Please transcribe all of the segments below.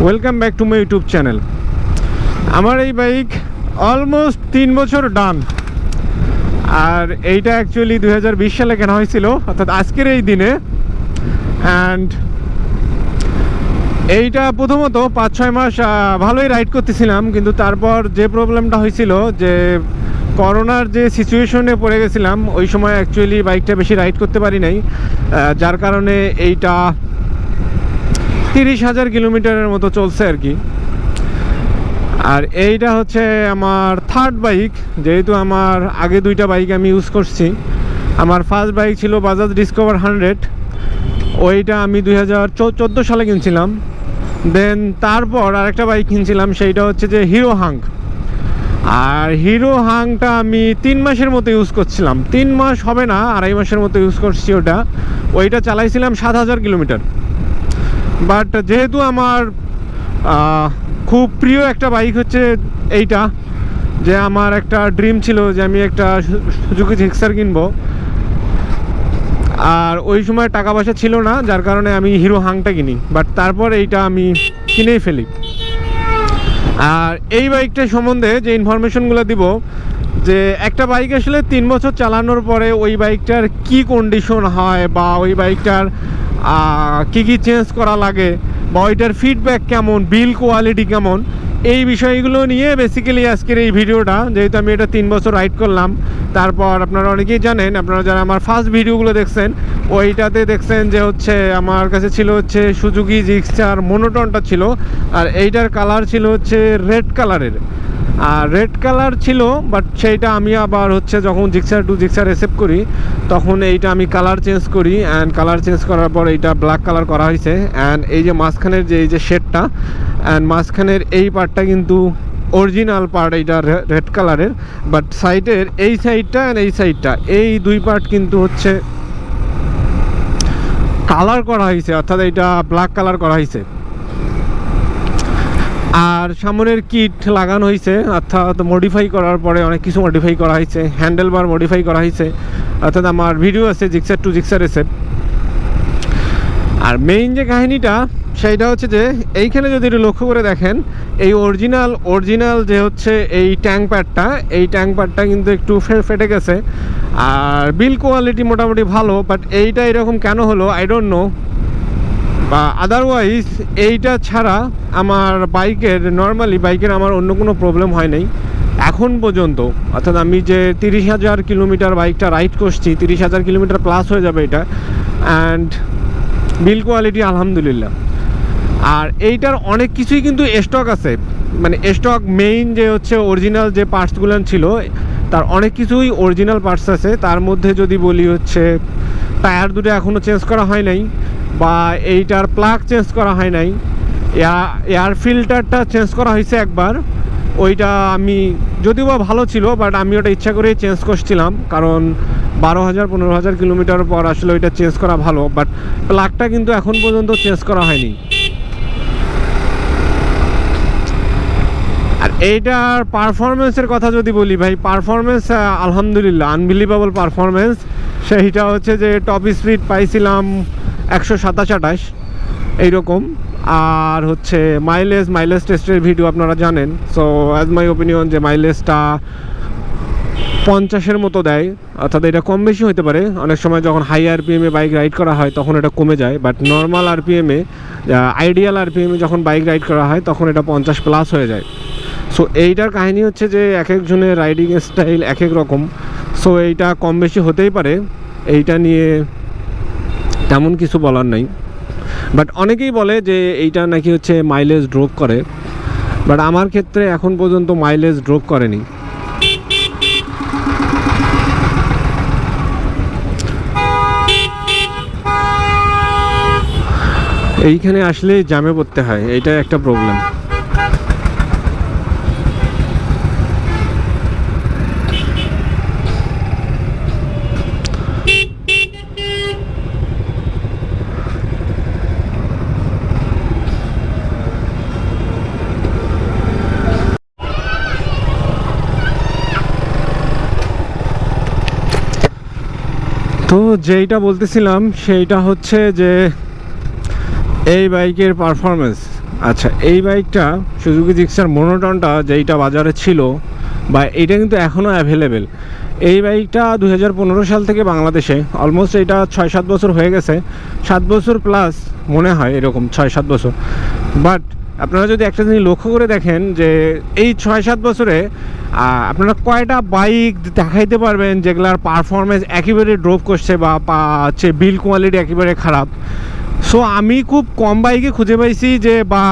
Welcome back to my YouTube channel. আমার এই bike almost 3 বছর ডান, আর এইটা অ্যাকচুয়ালি 2020 সালে কেনা হয়েছিল, অর্থাৎ আজকের এই দিনে। অ্যান্ড এইটা প্রথমত 5-6 মাস ভালোই রাইড করতেছিলাম, কিন্তু তারপর যে প্রবলেমটা হয়েছিল যে করোনার যে সিচুয়েশনে পড়ে গেছিলাম, ওই সময় অ্যাকচুয়ালি বাইকটা বেশি রাইড করতে পারি নাই, যার কারণে এইটা 30,000 কিলোমিটারের মতো চলছে আর কি। আর এইটা হচ্ছে আমার থার্ড বাইক, যেহেতু আমার আগে দুইটা বাইক আমি ইউজ করছি। আমার ফার্স্ট বাইক ছিল বাজাজ ডিসকভার 100, ওইটা আমি 2014 সালে কিনছিলাম। দেন তারপর আরেকটা বাইক কিনছিলাম, সেইটা হচ্ছে যে হিরো হাং। আর হিরো হাংটা আমি 3 মাসের মতো ইউজ করছিলাম, 3 মাস হবে না, 2.5 মাসের মতো ইউজ করছি ওইটা চালাইছিলাম 7,000 কিলোমিটার। বাট যেহেতু আমার খুব প্রিয় একটা বাইক হচ্ছে এইটা, যে আমার একটা ড্রিম ছিল যে আমি একটা সুজুকি জিক্সার কিনবো, আর ওই সময় টাকা পয়সা ছিল না, যার কারণে আমি হিরো হাংটা কিনি। বাট তারপর এইটা আমি কিনেই ফেলি। আর এই বাইকটা সম্বন্ধে যে ইনফরমেশনগুলো দিব, যে একটা বাইক আসলে 3 বছর চালানোর পরে ওই বাইকটার কি কন্ডিশন হয়, বা ওই বাইকটার কী কী চেঞ্জ করা লাগে, বা ওইটার ফিডব্যাক কেমন, বিল কোয়ালিটি কেমন, এই বিষয়গুলো নিয়ে বেসিক্যালি আজকের এই ভিডিওটা। যেহেতু আমি এটা 3 বছর রাইড করলাম, তারপর আপনারা অনেকেই জানেন, আপনারা যারা আমার ফার্স্ট ভিডিওগুলো দেখছেন, ওইটাতে দেখছেন যে হচ্ছে আমার কাছে ছিল হচ্ছে সুজুকি জিক্সার মনোটনটা ছিল, আর এইটার কালার ছিল হচ্ছে রেড কালারের। আর রেড কালার ছিল, বাট সেইটা আমি আবার হচ্ছে যখন জিক্সার টু জিক্সার অ্যাকসেপ্ট করি, তখন এইটা আমি কালার চেঞ্জ করি। অ্যান্ড কালার চেঞ্জ করার পর এইটা ব্ল্যাক কালার করা হয়েছে। অ্যান্ড এই যে মাঝখানের যে এই যে শেডটা, অ্যান্ড মাঝখানের এই পার্টটা কিন্তু অরিজিনাল পার্ট, এইটা রেড কালারের। বাট সাইডের এই সাইডটা অ্যান্ড এই সাইডটা, এই দুই পার্ট কিন্তু হচ্ছে কালার করা হয়েছে, অর্থাৎ এইটা ব্ল্যাক কালার করা হয়েছে। আর সামনের কিট লাগানো হয়েছে, অর্থাৎ মডিফাই করার পরে অনেক কিছু মডিফাই করা হয়েছে। হ্যান্ডেল বার মডিফাই করা হয়েছে, অর্থাৎ আমার ভিডিও আছে জিক্সার টু জিক্সার এসেপ। আর মেইন যে কাহিনীটা সেইটা হচ্ছে যে এইখানে যদি একটু লক্ষ্য করে দেখেন, এই অরিজিনাল যে হচ্ছে এই ট্যাঙ্ক প্যাডটা কিন্তু একটু ফেটে গেছে। আর বিল কোয়ালিটি মোটামুটি ভালো, বাট এইটা এরকম কেন হলো আই ডোন্ট নো। বা আদারওয়াইজ এইটা ছাড়া আমার নর্মালি বাইকের আমার অন্য কোনো প্রবলেম হয় নাই এখন পর্যন্ত। অর্থাৎ আমি যে 30,000 কিলোমিটার বাইকটা রাইড করছি, 30,000 কিলোমিটার প্লাস হয়ে যাবে এটা। অ্যান্ড বিল কোয়ালিটি আলহামদুলিল্লাহ। আর এইটার অনেক কিছুই কিন্তু স্টক আছে, মানে স্টক মেইন যে হচ্ছে অরিজিনাল যে পার্টসগুলো ছিল, তার অনেক কিছুই অরিজিনাল পার্টস আছে। তার মধ্যে যদি বলি হচ্ছে টায়ার দুটো এখনও চেঞ্জ করা হয় নাই, বা এইটার প্লাগ চেঞ্জ করা হয় নাই। এয়ার ফিল্টারটা চেঞ্জ করা হয়েছে একবার, ওইটা আমি যদিও বা ভালো ছিল, বাট আমি ওটা ইচ্ছা করেই চেঞ্জ করছিলাম, কারণ 12,000-15,000 কিলোমিটার পর আসলে ওইটা চেঞ্জ করা ভালো। বাট প্লাগটা কিন্তু এখন পর্যন্ত চেঞ্জ করা হয়নি। আর এইটার পারফরমেন্সের কথা যদি বলি, ভাই পারফরমেন্স আলহামদুলিল্লাহ আনবিলিভেবল পারফরমেন্স। সেইটা হচ্ছে যে টপ স্পিড পাইছিলাম 127-28 এইরকম। আর হচ্ছে মাইলেজ টেস্টের ভিডিও আপনারা জানেন। সো অ্যাজ মাই ওপিনিয়ন যে মাইলেজটা 50-এর মতো দেয়, অর্থাৎ এটা কম বেশি হতে পারে। অনেক সময় যখন হাই আরপিএমে বাইক রাইড করা হয় তখন এটা কমে যায়, বাট নর্মাল আরপিএমে, আইডিয়াল আরপিএমে যখন বাইক রাইড করা হয় তখন এটা 50 প্লাস হয়ে যায়। সো এইটার কাহিনী হচ্ছে যে এক একজনের রাইডিং স্টাইল এক এক রকম। সো এইটা কম বেশি হতেই পারে, এইটা নিয়ে তেমন কিছু বলার নাই। বাট অনেকেই বলে যে এইটা নাকি হচ্ছে মাইলেজ ড্রপ করে, বাট আমার ক্ষেত্রে এখন পর্যন্ত মাইলেজ ড্রপ করেনি। এইখানে আসলে জ্যামে পড়তে হয়, এইটাই একটা প্রবলেম। তো যেইটা বলতেছিলাম সেইটা হচ্ছে যে এই বাইকের পারফরমেন্স, আচ্ছা, এই বাইকটা সুজুকি জিক্সার মনোটনটা যেইটা বাজারে ছিল বা এইটা কিন্তু এখনও অ্যাভেলেবেল। এই বাইকটা 2015 সাল থেকে বাংলাদেশে, অলমোস্ট এটা 6-7 বছর হয়ে গেছে, 7 বছর প্লাস মনে হয়, এরকম 6-7 বছর। বাট আপনারা যদি একটা জিনিস লক্ষ্য করে দেখেন যে এই 6-7 বছরে আপনারা কয়টা বাইক দেখাইতে পারবেন যেগুলার পারফরমেন্স একেবারে ড্রপ করছে বা হচ্ছে বিল্ড কোয়ালিটি একেবারে খারাপ। সো আমি খুব কম বাইকে খুঁজে পাইছি যে, বা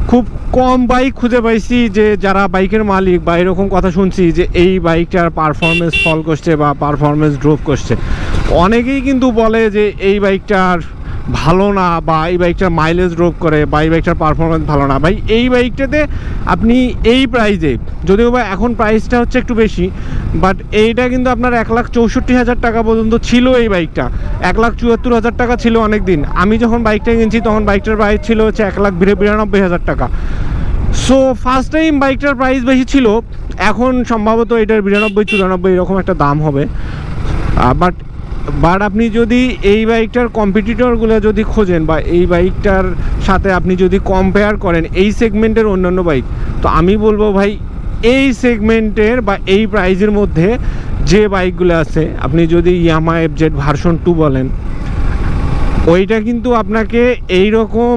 খুব কম বাইক খুঁজে পাইছি যে যারা বাইকের মালিক বা এরকম কথা শুনছি যে এই বাইকটার পারফরমেন্স ফল করছে বা পারফরমেন্স ড্রপ করছে। অনেকেই কিন্তু বলে যে এই বাইকটার ভালো না, বা এই বাইকটার মাইলেজ ড্রপ করে, বা এই বাইকটার পারফরমেন্স ভালো না। ভাই এই বাইকটাতে আপনি এই প্রাইজে, যদিও বা এখন প্রাইসটা হচ্ছে একটু বেশি, বাট এইটা কিন্তু আপনার 1,64,000 টাকা পর্যন্ত ছিল। এই বাইকটা 1,74,000 টাকা ছিল অনেক দিন। আমি যখন বাইকটা কিনছি তখন বাইকটার প্রাইস ছিল হচ্ছে 1,92,000 টাকা। সো ফার্স্ট টাইম বাইকটার প্রাইস বেশি ছিল, এখন সম্ভবত এটার 92-94 এরকম একটা দাম হবে। বাট আপনি যদি এই বাইকটার কম্পিটিটরগুলো যদি খোঁজেন বা এই বাইকটার সাথে আপনি যদি কম্পেয়ার করেন এই সেগমেন্টের অন্যান্য বাইক, তো আমি বলবো ভাই এই সেগমেন্টের বা এই প্রাইজের মধ্যে যে বাইকগুলো আছে, আপনি যদি ইয়ামাহা এফজেড ভার্সন 2 বলেন, ওইটা কিন্তু আপনাকে এইরকম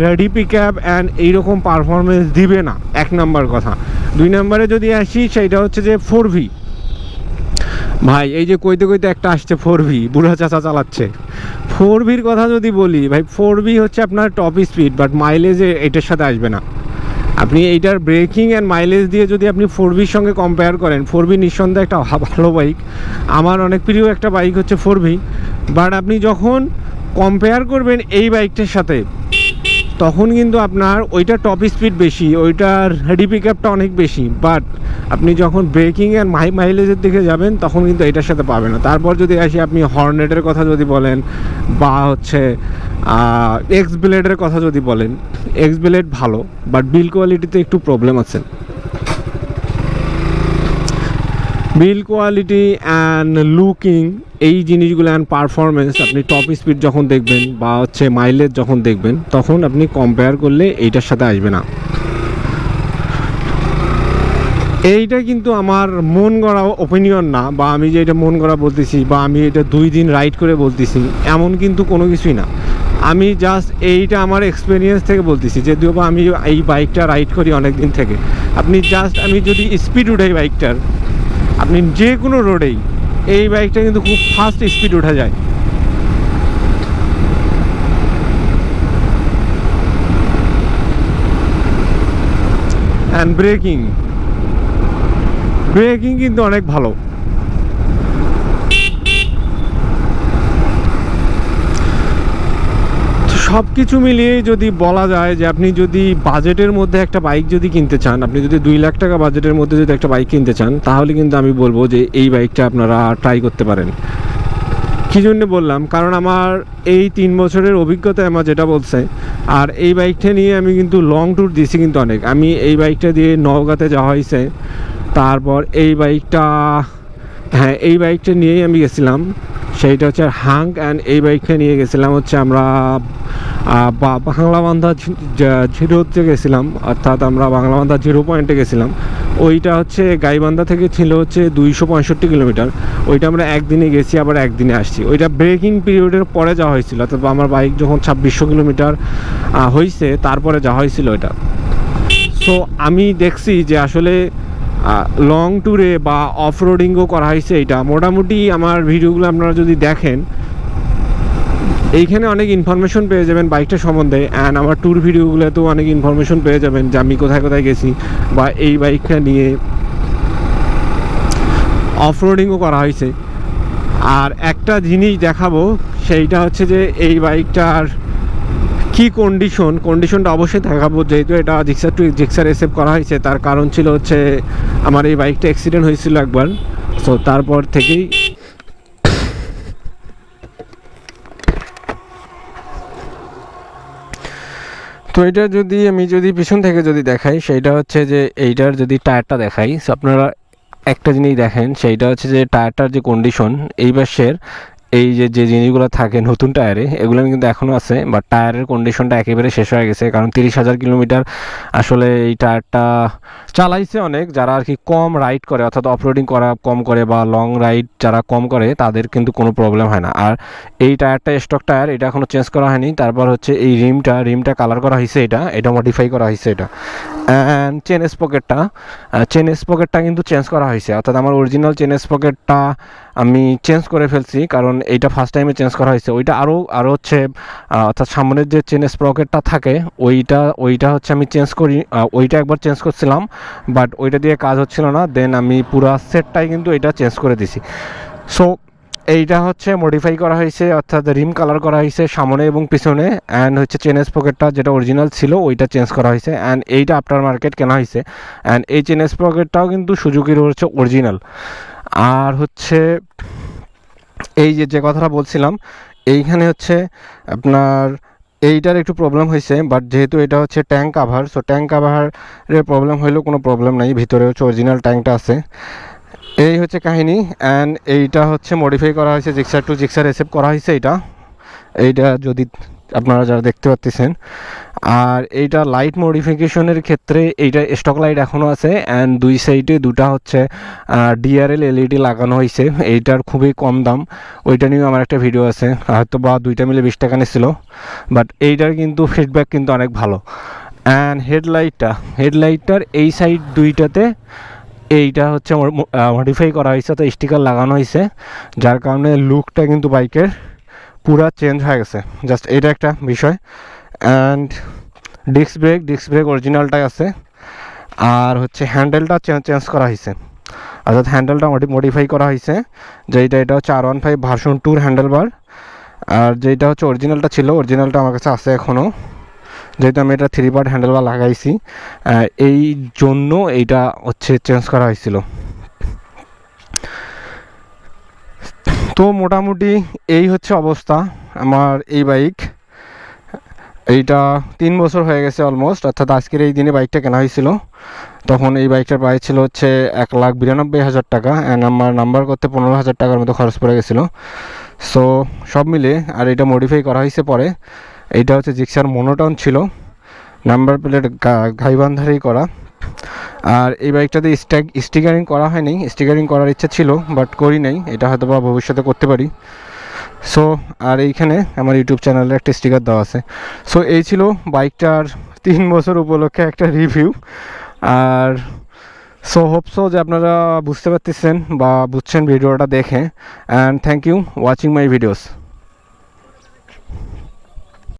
রেডি পিক আপ অ্যান্ড এইরকম পারফরমেন্স দিবে না, এক নম্বর কথা। 2 নম্বরে যদি আসি, সেইটা হচ্ছে যে 4V। ভাই এই যে কইতে কইতে একটা আসছে 4V, বুড়া চাচা চালাচ্ছে। 4Vর কথা যদি বলি ভাই, 4V হচ্ছে আপনার টপ স্পিড, বাট মাইলেজে এটার সাথে আসবে না। আপনি এইটার ব্রেকিং অ্যান্ড মাইলেজ দিয়ে যদি আপনি 4Vর সঙ্গে কম্পেয়ার করেন, 4V নিঃসন্দেহে একটা ভালো বাইক, আমার অনেক প্রিয় একটা বাইক হচ্ছে 4V। বাট আপনি যখন কম্পেয়ার করবেন এই বাইকটার সাথে, তখন কিন্তু আপনার ওইটা টপ স্পিড বেশি, ওইটার হেডি পিক আপটা অনেক বেশি, বাট আপনি যখন ব্রেকিং অ্যান্ড মাইলেজের দিকে যাবেন তখন কিন্তু এটার সাথে পাবেন না। তারপর যদি আসি, আপনি হর্নেটের কথা যদি বলেন বা হচ্ছে এক্স ব্লেডের কথা যদি বলেন, এক্স ব্লেড ভালো, বাট বিল্ড কোয়ালিটিতে একটু প্রবলেম আছে। বিল্ড কোয়ালিটি অ্যান্ড লুকিং, এই জিনিসগুলো অ্যান্ড পারফরমেন্স আপনি টপ স্পিড যখন দেখবেন বা হচ্ছে মাইলেজ যখন দেখবেন, তখন আপনি কম্পেয়ার করলে এইটার সাথে আসবে না। এইটা কিন্তু আমার মন গড়া ওপিনিয়ন না, বা আমি যে এটা মন গড়া বলতেছি, বা আমি এটা 2 দিন রাইড করে বলতেছি, এমন কিন্তু কোনো কিছুই না। আমি জাস্ট এইটা আমার এক্সপিরিয়েন্স থেকে বলতেছি, যদিও বা আমি এই বাইকটা রাইড করি অনেক দিন থেকে। আপনি জাস্ট, আমি যদি স্পিড উঠাই বাইকটার, আপনি যে কোনো রোডেই এই বাইকটা কিন্তু খুব ফাস্ট স্পিড উঠা যায়। অ্যান্ড ব্রেকিং কিন্তু অনেক ভালো। সব কিছু মিলিয়ে যদি বলা যায় যে আপনি যদি বাজেটের মধ্যে একটা বাইক যদি কিনতে চান, আপনি যদি 2 লাখ টাকা বাজেটের মধ্যে যদি একটা বাইক কিনতে চান, তাহলে কিন্তু আমি বলবো যে এই বাইকটা আপনারা ট্রাই করতে পারেন। কী জন্য বললাম, কারণ আমার এই 3 বছরের অভিজ্ঞতা আমার যেটা বলছে, আর এই বাইকটা নিয়ে আমি কিন্তু লং ট্যুর দিয়েছি কিন্তু অনেক। আমি এই বাইকটা দিয়ে নওগাঁতে যাওয়া হয়েছে, তারপর এই বাইকটা, হ্যাঁ এই বাইকটা নিয়েই আমি গেছিলাম, সেইটা হচ্ছে হাঙ্ক। অ্যান্ড এই বাইকটা নিয়ে গেছিলাম হচ্ছে আমরা বাংলাবান্ধা জিরোতে গেছিলাম, অর্থাৎ আমরা বাংলাবান্ধা 0 পয়েন্টে গেছিলাম। ওইটা হচ্ছে গাইবান্ধা থেকে ছিল হচ্ছে 265 কিলোমিটার। ওইটা আমরা একদিনে গেছি, আবার একদিনে আসছি। ওইটা ব্রেকিং পিরিয়ডের পরে যাওয়া হয়েছিল, অর্থাৎ আমার বাইক যখন 2600 কিলোমিটার হয়েছে তারপরে যাওয়া হয়েছিল এটা। সো আমি দেখছি যে আসলে লং ট্যুরে বা অফ রোডিংও করা হয়েছে। এটা মোটামুটি আমার ভিডিওগুলো আপনারা যদি দেখেন, এইখানে অনেক ইনফরমেশন পেয়ে যাবেন বাইকটা সম্বন্ধে। অ্যান্ড আমার ট্যুর ভিডিওগুলোতেও অনেক ইনফরমেশন পেয়ে যাবেন যে আমি কোথায় কোথায় গেছি, বা এই বাইকটা নিয়ে অফ রোডিংও করা হয়েছে। আর একটা জিনিস দেখাবো, সেইটা হচ্ছে যে এই বাইকটার কি কন্ডিশনটা অবশ্যই দেখাবো, যেহেতু এটা জিক্সার এসএফ করা হয়েছে। তার কারণ ছিল হচ্ছে আমার এই বাইকটা অ্যাক্সিডেন্ট হয়েছিল একবার, সো তারপর থেকেই তো এটা যদি আমি পিছন থেকে যদি দেখাই, সেইটা হচ্ছে যে এইটার যদি টায়ারটা দেখাই, সো আপনারা একটা জিনিস দেখেন, সেইটা হচ্ছে যে টায়ারটার যে কন্ডিশন, এই পাশের এই যে জিনিসগুলো থাকে নতুন টায়ারে এগুলো কিন্তু এখনও আছে, বাট টায়ারের কন্ডিশনটা একেবারে শেষ হয়ে গেছে, কারণ 30,000 কিলোমিটার আসলে এই টায়ারটা চালাইছে অনেক যারা আর কি কম রাইড করে, অর্থাৎ অফরোডিং করা কম করে বা লং রাইড যারা কম করে তাদের কিন্তু কোনো প্রবলেম হয় না। আর এই টায়ারটা স্টক টায়ার, এটা এখনও চেঞ্জ করা হয়নি। তারপর হচ্ছে এই রিমটা কালার করা হয়েছে, এটা মডিফাই করা হয়েছে এটা। অ্যান্ড চেন স্পকেটটা কিন্তু চেঞ্জ করা হয়েছে, অর্থাৎ আমার অরিজিনাল চেন স্পকেটটা আমি চেঞ্জ করে ফেলছি, কারণ এইটা ফার্স্ট টাইমে চেঞ্জ করা হয়েছে। ওইটা আরও হচ্ছে অর্থাৎ সামনের যে চেন স্প্রকেটটা থাকে ওইটা হচ্ছে আমি চেঞ্জ করি, ওইটা একবার চেঞ্জ করছিলাম, বাট ওইটা দিয়ে কাজ হচ্ছিল না, দেন আমি পুরো সেটটাই কিন্তু এটা চেঞ্জ করে দিছি। সো এইটা হচ্ছে মডিফাই করা হয়েছে, অর্থাৎ রিম কালার করা হয়েছে সামনে এবং পিছনে। অ্যান্ড হচ্ছে চেন স্প্রকেটটা যেটা অরিজিনাল ছিল ওইটা চেঞ্জ করা হয়েছে, অ্যান্ড এইটা আফটার মার্কেট কেনা হয়েছে। অ্যান্ড এই চেন স্প্রকেটটাও কিন্তু সুজুকির হচ্ছে অরিজিনাল। আর হচ্ছে এই যে কথাটা বলছিলাম, এইখানে হচ্ছে আপনার এইটার একটু প্রবলেম হয়েছে, বাট যেহেতু এটা হচ্ছে ট্যাঙ্ক কাভার, সো ট্যাঙ্ক কাভারের প্রবলেম হইলেও কোনো প্রবলেম নাই, ভিতরে হচ্ছে অরিজিনাল ট্যাঙ্কটা আছে। এই হচ্ছে কাহিনী। অ্যান্ড এইটা হচ্ছে মডিফাই করা হয়েছে, জিক্সার টু জিক্সার এসএফ করা হয়েছে এইটা যদি আপনারা যারা দেখতে পাচ্ছেন। আর এইটা লাইট মডিফিকেশনের ক্ষেত্রে এইটা স্টক লাইট এখনও আছে, অ্যান্ড দুই সাইডে দুটা হচ্ছে ডিআরএল এলইডি লাগানো হয়েছে। এইটার খুবই কম দাম, ওইটা নিয়েও আমার একটা ভিডিও আছে, হয়তো বা দুইটা মিলে 20 টাকা নিয়েছিল, বাট এইটার কিন্তু ফিডব্যাক কিন্তু অনেক ভালো। অ্যান্ড হেডলাইটটার এই সাইড দুইটাতে এইটা হচ্ছে মডিফাই করা হয়েছে, তো স্টিকার লাগানো হয়েছে, যার কারণে লুকটা কিন্তু বাইকের পুরা চেঞ্জ হয়ে গেছে। জাস্ট এটা একটা বিষয়। অ্যান্ড ডিস্ক ব্রেক অরিজিনালটাই আছে। আর হচ্ছে হ্যান্ডেলটা চেঞ্জ করা হয়েছে, অর্থাৎ হ্যান্ডেলটা মডিফাই করা হয়েছে, এটা হচ্ছে R15 ভার্সন 2 হ্যান্ডেল বার। আর যেটা হচ্ছে অরিজিনালটা আমার কাছে আছে এখনও, যেহেতু আমি এটা 3 পার্ট হ্যান্ডেল বার লাগাইছি, এই জন্য এইটা হচ্ছে চেঞ্জ করা হয়েছিল। তো মোটামুটি এই হচ্ছে অবস্থা আমার এই বাইক। এইটা 3 বছর হয়ে গেছে অলমোস্ট, অর্থাৎ আজকের এই দিনে বাইকটা কেনা হয়েছিল। তখন এই বাইকটার প্রাইস ছিল হচ্ছে 1,92,000 টাকা, অ্যান্ড আমার নাম্বার করতে 15,000 টাকার মতো খরচ পড়ে গেছিলো। সো সব মিলে আর এটা মডিফাই করা হয়েছে পরে। এইটা হচ্ছে জিক্সার মনোটন ছিল, নাম্বার প্লেট গাইবান্ধারেই করা। আর এই বাইকটাতে স্টিকারিং করা হয়নি, স্টিকারিং করার ইচ্ছা ছিল বাট করি নাই, এটা হয়তো বা ভবিষ্যতে করতে পারি। সো আর এইখানে আমার ইউটিউব চ্যানেলে একটা স্টিকার দেওয়া আছে। সো এই ছিল বাইকটার 3 বছর উপলক্ষে একটা রিভিউ। আর হোপসো যে আপনারা বুঝতে পারতেছেন বা বুঝছেন ভিডিওটা দেখে। And thank you watching my videos.